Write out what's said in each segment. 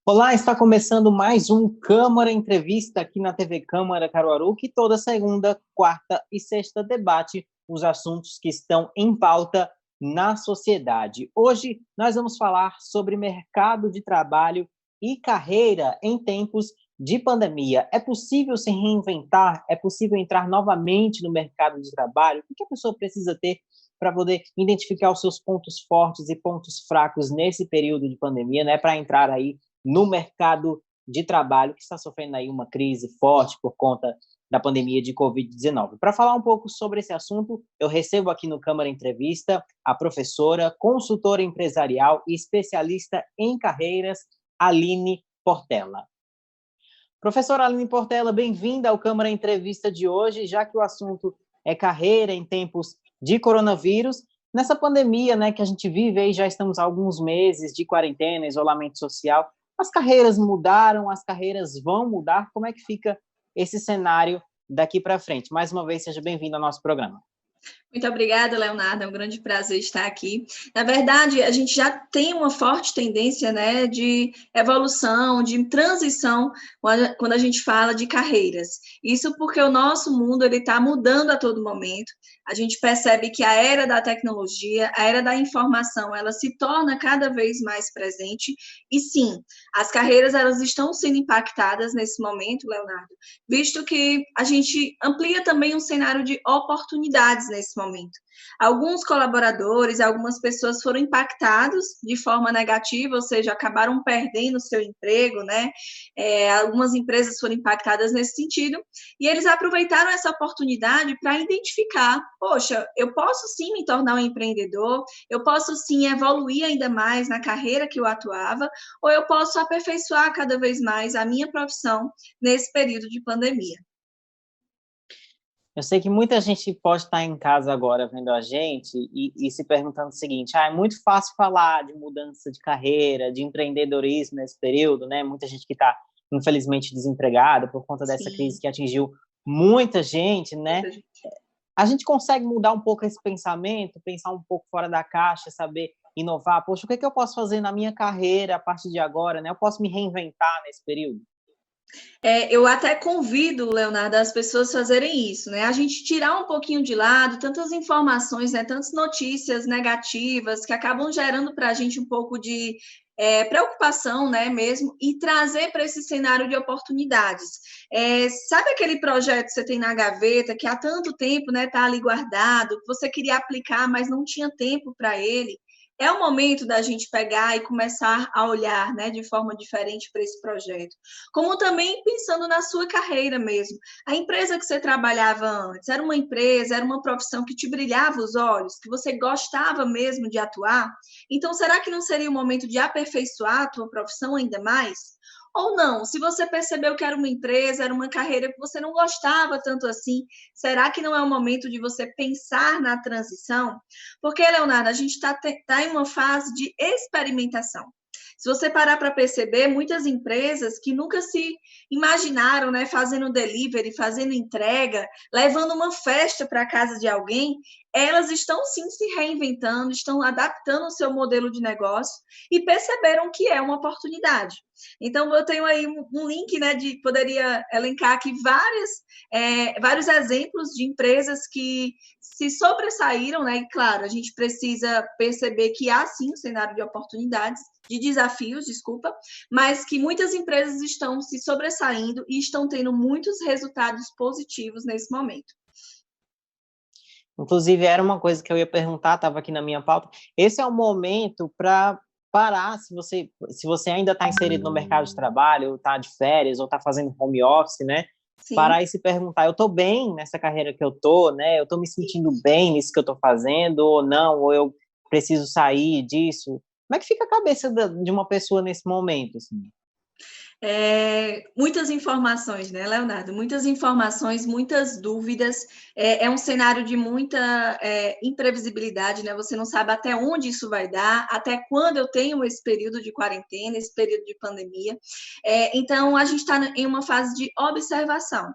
Olá, está começando mais um Câmara Entrevista aqui na TV Câmara Caruaru, que toda segunda, quarta e sexta debate os assuntos que estão em pauta na sociedade. Hoje nós vamos falar sobre mercado de trabalho e carreira em tempos de pandemia. É possível se reinventar? É possível entrar novamente no mercado de trabalho? O que a pessoa precisa ter para poder identificar os seus pontos fortes e pontos fracos nesse período de pandemia, né, para entrar aí no mercado de trabalho, que está sofrendo aí uma crise forte por conta da pandemia de Covid-19. Para falar um pouco sobre esse assunto, eu recebo aqui no Câmara Entrevista a professora, consultora empresarial e especialista em carreiras, Aline Portela. Professora Aline Portela, bem-vinda ao Câmara Entrevista de hoje, já que o assunto é carreira em tempos de coronavírus. Nessa pandemia, né, que a gente vive aí, já estamos há alguns meses de quarentena, isolamento social, as carreiras mudaram, as carreiras vão mudar. Como é que fica esse cenário daqui para frente? Mais uma vez, seja bem-vindo ao nosso programa. Muito obrigada, Leonardo, é um grande prazer estar aqui. Na verdade, a gente já tem uma forte tendência, né, de evolução, de transição, quando a gente fala de carreiras. Isso porque o nosso mundo está mudando a todo momento. A gente percebe que a era da tecnologia, a era da informação, ela se torna cada vez mais presente. E sim, as carreiras elas estão sendo impactadas nesse momento, Leonardo, visto que a gente amplia também um cenário de oportunidades nesse momento. Alguns colaboradores, algumas pessoas foram impactados de forma negativa, ou seja, acabaram perdendo o seu emprego, né? Algumas empresas foram impactadas nesse sentido, e eles aproveitaram essa oportunidade para identificar, poxa, eu posso sim me tornar um empreendedor, eu posso sim evoluir ainda mais na carreira que eu atuava, ou eu posso aperfeiçoar cada vez mais a minha profissão nesse período de pandemia. Eu sei que muita gente pode estar em casa agora vendo a gente e se perguntando o seguinte: é muito fácil falar de mudança de carreira, de empreendedorismo nesse período, né? Muita gente que está, infelizmente, desempregada por conta dessa crise que atingiu muita gente, né? Muita gente. A gente consegue mudar um pouco esse pensamento, pensar um pouco fora da caixa, saber inovar? Poxa, o que eu posso fazer na minha carreira a partir de agora, né? Eu posso me reinventar nesse período? Eu até convido, Leonardo, as pessoas a fazerem isso, né? A gente tirar um pouquinho de lado tantas informações, né? Tantas notícias negativas que acabam gerando para a gente um pouco de preocupação, né? Mesmo, e trazer para esse cenário de oportunidades. Sabe aquele projeto que você tem na gaveta, que há tanto tempo, né? Está ali guardado, que você queria aplicar, mas não tinha tempo para ele? É o momento da gente pegar e começar a olhar, né, de forma diferente para esse projeto. Como também pensando na sua carreira mesmo. A empresa que você trabalhava antes, era uma empresa, era uma profissão que te brilhava os olhos, que você gostava mesmo de atuar? Então, será que não seria o momento de aperfeiçoar a tua profissão ainda mais? Ou não, se você percebeu que era uma empresa, era uma carreira que você não gostava tanto assim, será que não é o momento de você pensar na transição? Porque, Leonardo, a gente está em uma fase de experimentação. Se você parar para perceber, muitas empresas que nunca se imaginaram, né, fazendo delivery, fazendo entrega, levando uma festa para a casa de alguém, elas estão sim se reinventando, estão adaptando o seu modelo de negócio e perceberam que é uma oportunidade. Então, eu tenho aí um link, né, poderia elencar aqui vários exemplos de empresas que se sobressaíram, né? E claro, a gente precisa perceber que há sim um cenário de oportunidades, de desafios, desculpa, mas que muitas empresas estão se sobressaindo e estão tendo muitos resultados positivos nesse momento. Inclusive, era uma coisa que eu ia perguntar, estava aqui na minha pauta. Esse é o momento para parar, se você ainda está inserido no mercado de trabalho, ou está de férias, ou está fazendo home office, né? Sim. Parar e se perguntar, eu estou bem nessa carreira que eu estou, né? Eu estou me sentindo bem nisso que eu estou fazendo, ou não, ou eu preciso sair disso. Como é que fica a cabeça de uma pessoa nesse momento, assim? Muitas informações, né, Leonardo? Muitas informações, muitas dúvidas. É um cenário de muita imprevisibilidade, né? Você não sabe até onde isso vai dar, até quando eu tenho esse período de quarentena, esse período de pandemia. Então, a gente está em uma fase de observação.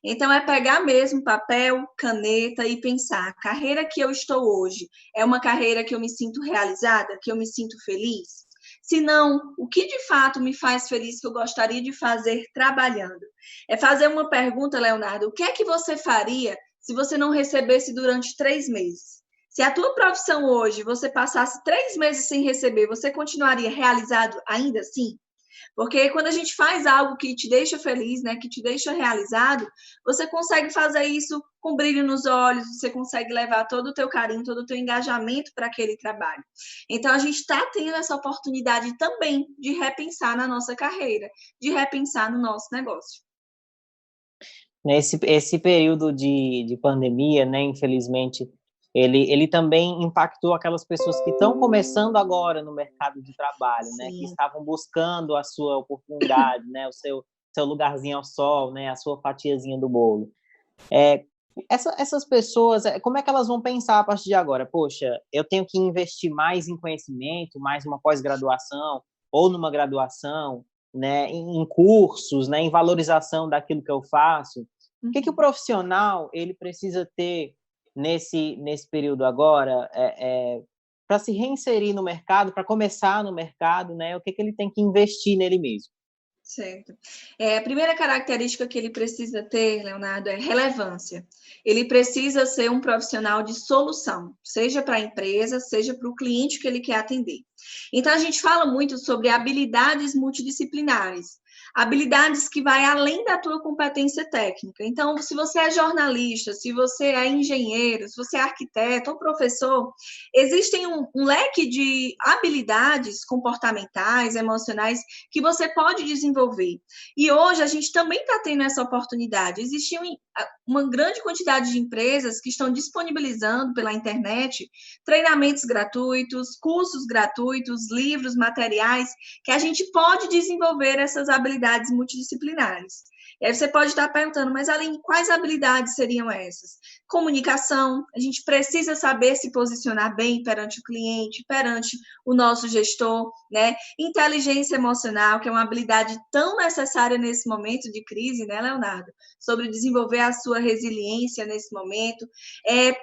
Então, é pegar mesmo papel, caneta e pensar, a carreira que eu estou hoje é uma carreira que eu me sinto realizada, que eu me sinto feliz? Se não, o que de fato me faz feliz, que eu gostaria de fazer trabalhando? É fazer uma pergunta, Leonardo, o que é que você faria se você não recebesse durante 3 meses? Se a tua profissão hoje, você passasse 3 meses sem receber, você continuaria realizado ainda assim? Porque quando a gente faz algo que te deixa feliz, né, que te deixa realizado, você consegue fazer isso com brilho nos olhos, você consegue levar todo o teu carinho, todo o teu engajamento para aquele trabalho. Então, a gente está tendo essa oportunidade também de repensar na nossa carreira, de repensar no nosso negócio. Esse período de pandemia, né, infelizmente, ele também impactou aquelas pessoas que estão começando agora no mercado de trabalho, né, que Sim. estavam buscando a sua oportunidade, né, o seu lugarzinho ao sol, né, a sua fatiazinha do bolo. Essas pessoas, como é que elas vão pensar a partir de agora? Poxa, eu tenho que investir mais em conhecimento, mais uma pós-graduação ou numa graduação, né, em cursos, né, em valorização daquilo que eu faço. O que o profissional ele precisa ter nesse período agora para se reinserir no mercado, para começar no mercado, né? O que ele tem que investir nele mesmo? Certo. A primeira característica que ele precisa ter, Leonardo, é relevância. Ele precisa ser um profissional de solução, seja para a empresa, seja para o cliente que ele quer atender. Então, a gente fala muito sobre habilidades multidisciplinares, habilidades que vai além da tua competência técnica. Então, se você é jornalista, se você é engenheiro, se você é arquiteto ou professor, existem um leque de habilidades comportamentais, emocionais, que você pode desenvolver. E hoje a gente também está tendo essa oportunidade. Existe uma grande quantidade de empresas que estão disponibilizando pela internet treinamentos gratuitos, cursos gratuitos, livros, materiais, que a gente pode desenvolver essas habilidades multidisciplinares. E aí você pode estar perguntando, mas Aline, quais habilidades seriam essas? Comunicação, a gente precisa saber se posicionar bem perante o cliente, perante o nosso gestor, né? Inteligência emocional, que é uma habilidade tão necessária nesse momento de crise, né, Leonardo? Sobre desenvolver a sua resiliência nesse momento.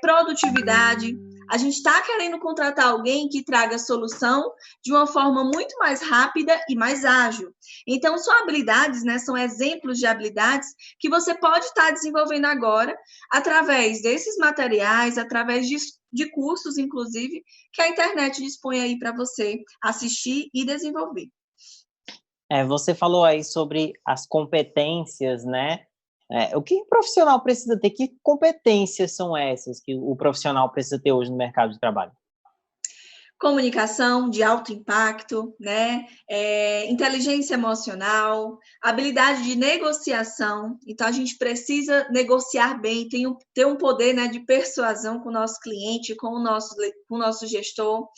Produtividade. A gente está querendo contratar alguém que traga solução de uma forma muito mais rápida e mais ágil. Então, são habilidades, né? São exemplos de habilidades que você pode estar desenvolvendo agora através desses materiais, através de cursos, inclusive, que a internet dispõe aí para você assistir e desenvolver. Você falou aí sobre as competências, né? O que o profissional precisa ter? Que competências são essas que o profissional precisa ter hoje no mercado de trabalho? Comunicação de alto impacto, né? Inteligência emocional, habilidade de negociação. Então, a gente precisa negociar bem, ter um poder, né, de persuasão com o nosso cliente, com o nosso gestor.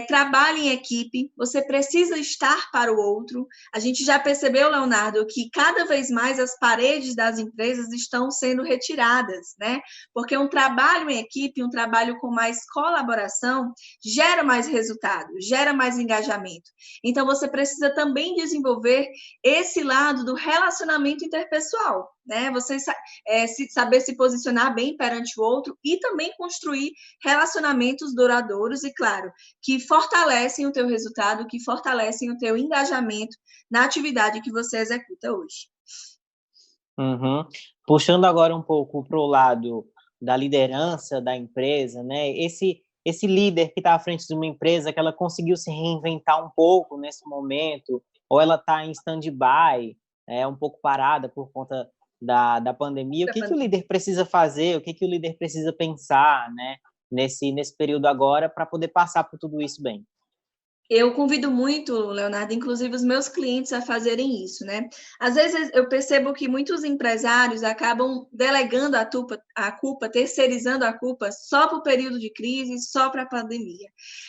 Trabalho em equipe, você precisa estar para o outro. A gente já percebeu, Leonardo, que cada vez mais as paredes das empresas estão sendo retiradas, né? Porque um trabalho em equipe, um trabalho com mais colaboração, gera mais resultado, gera mais engajamento. Então, você precisa também desenvolver esse lado do relacionamento interpessoal, né? Você saber se posicionar bem perante o outro e também construir relacionamentos duradouros e, claro, que fortalecem o teu resultado, que fortalecem o teu engajamento na atividade que você executa hoje. Uhum. Puxando agora um pouco para o lado da liderança da empresa, né? Esse líder que está à frente de uma empresa, que ela conseguiu se reinventar um pouco nesse momento, ou ela está em stand-by, um pouco parada por conta da pandemia, o que o líder precisa fazer, o que o líder precisa pensar, né, nesse período agora para poder passar por tudo isso bem? Eu convido muito, Leonardo, inclusive os meus clientes a fazerem isso, né? Às vezes eu percebo que muitos empresários acabam delegando a culpa, terceirizando a culpa só para o período de crise, só para a pandemia.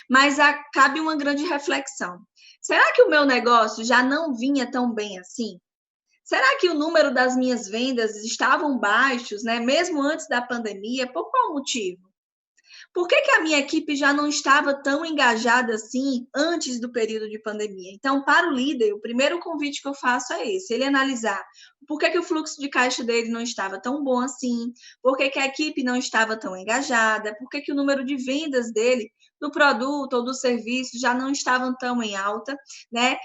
Mas cabe uma grande reflexão. Será que o meu negócio já não vinha tão bem assim? Será que o número das minhas vendas estavam baixos, né? Mesmo antes da pandemia? Por qual motivo? por que a minha equipe já não estava tão engajada assim antes do período de pandemia? Então, para o líder, o primeiro convite que eu faço é esse, ele analisar por que o fluxo de caixa dele não estava tão bom assim, por que a equipe não estava tão engajada, por que o número de vendas dele do produto ou do serviço já não estavam tão em alta, né?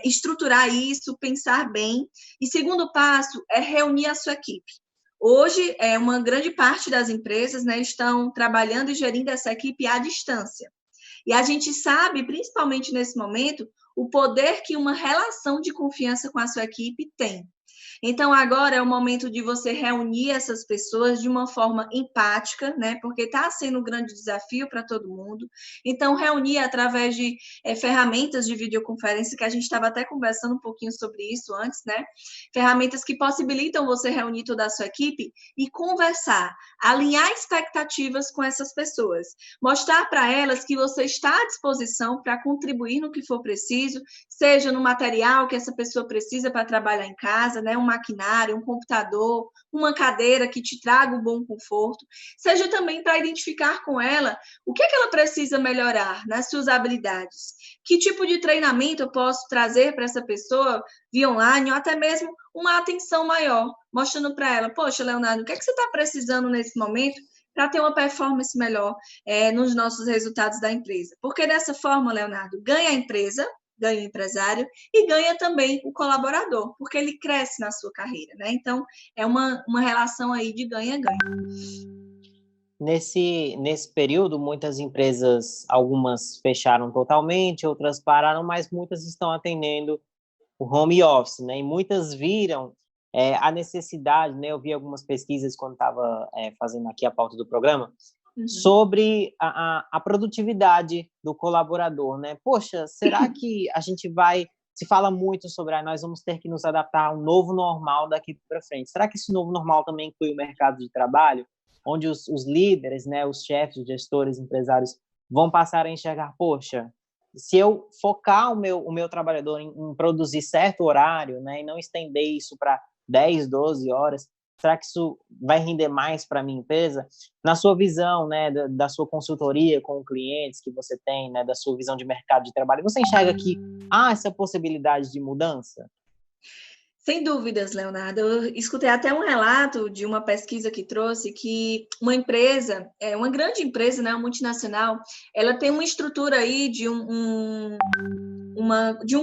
Estruturar isso, pensar bem. E segundo passo é reunir a sua equipe. Hoje, uma grande parte das empresas, né, estão trabalhando e gerindo essa equipe à distância. E a gente sabe, principalmente nesse momento, o poder que uma relação de confiança com a sua equipe tem. Então, agora é o momento de você reunir essas pessoas de uma forma empática, né? Porque está sendo um grande desafio para todo mundo. Então, reunir através de ferramentas de videoconferência, que a gente estava até conversando um pouquinho sobre isso antes, né? Ferramentas que possibilitam você reunir toda a sua equipe e conversar, alinhar expectativas com essas pessoas, mostrar para elas que você está à disposição para contribuir no que for preciso, seja no material que essa pessoa precisa para trabalhar em casa, né? Um maquinário, um computador, uma cadeira que te traga um bom conforto, seja também para identificar com ela o que ela precisa melhorar nas suas habilidades, que tipo de treinamento eu posso trazer para essa pessoa via online, ou até mesmo uma atenção maior, mostrando para ela, poxa, Leonardo, o que você está precisando nesse momento para ter uma performance melhor nos nossos resultados da empresa? Porque dessa forma, Leonardo, ganha a empresa, ganha o empresário e ganha também o colaborador, porque ele cresce na sua carreira, né? Então, é uma relação aí de ganha-ganha. Nesse período, muitas empresas, algumas fecharam totalmente, outras pararam, mas muitas estão atendendo o home office, né? E muitas viram a necessidade, né? Eu vi algumas pesquisas quando estava fazendo aqui a pauta do programa, sobre a produtividade do colaborador, né? Poxa, será que a gente vai... Se fala muito sobre nós vamos ter que nos adaptar a um novo normal daqui para frente. Será que esse novo normal também inclui o mercado de trabalho, onde os líderes, né, os chefes, os gestores, empresários vão passar a enxergar, poxa, se eu focar o meu trabalhador em produzir certo horário, né, e não estender isso para 10, 12 horas, será que isso vai render mais para a minha empresa? Na sua visão, né, da sua consultoria com clientes que você tem, né, da sua visão de mercado de trabalho, você enxerga que há essa possibilidade de mudança? Sem dúvidas, Leonardo. Eu escutei até um relato de uma pesquisa que trouxe que uma empresa, uma grande empresa, né, uma multinacional, ela tem uma estrutura aí de um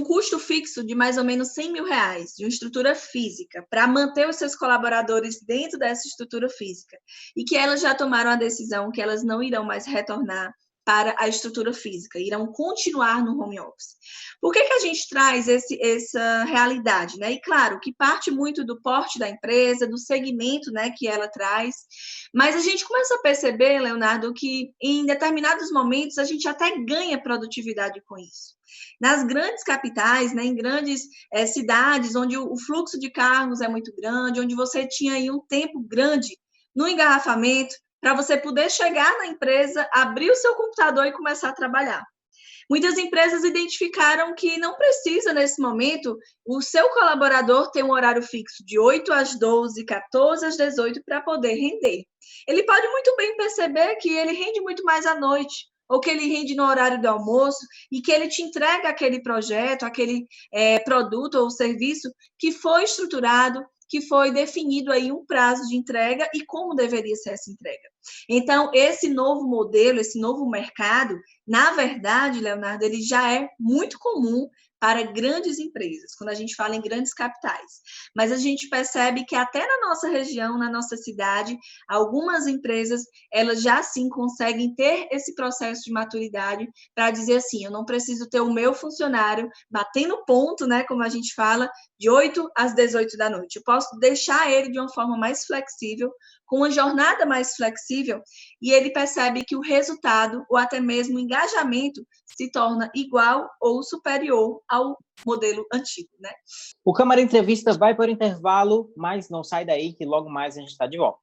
custo fixo de mais ou menos R$100.000, de uma estrutura física, para manter os seus colaboradores dentro dessa estrutura física. E que elas já tomaram a decisão que elas não irão mais retornar para a estrutura física, irão continuar no home office. Por que a gente traz essa realidade, né? E claro, que parte muito do porte da empresa, do segmento, né, que ela traz, mas a gente começa a perceber, Leonardo, que em determinados momentos a gente até ganha produtividade com isso. Nas grandes capitais, né, em grandes cidades, onde o fluxo de carros é muito grande, onde você tinha aí um tempo grande no engarrafamento, para você poder chegar na empresa, abrir o seu computador e começar a trabalhar. Muitas empresas identificaram que não precisa, nesse momento, o seu colaborador ter um horário fixo de 8 às 12, 14 às 18 para poder render. Ele pode muito bem perceber que ele rende muito mais à noite, ou que ele rende no horário do almoço, e que ele te entrega aquele projeto, aquele produto ou serviço que foi estruturado, que foi definido aí um prazo de entrega e como deveria ser essa entrega. Então, esse novo modelo, esse novo mercado, na verdade, Leonardo, ele já é muito comum para grandes empresas, quando a gente fala em grandes capitais. Mas a gente percebe que até na nossa região, na nossa cidade, algumas empresas, elas já sim conseguem ter esse processo de maturidade para dizer assim, eu não preciso ter o meu funcionário batendo ponto, né, como a gente fala, de 8 às 18 da noite. Eu posso deixar ele de uma forma mais flexível, com uma jornada mais flexível, e ele percebe que o resultado, ou até mesmo o engajamento, se torna igual ou superior ao modelo antigo, né? O Câmara Entrevista vai para o intervalo, mas não sai daí, que logo mais a gente está de volta.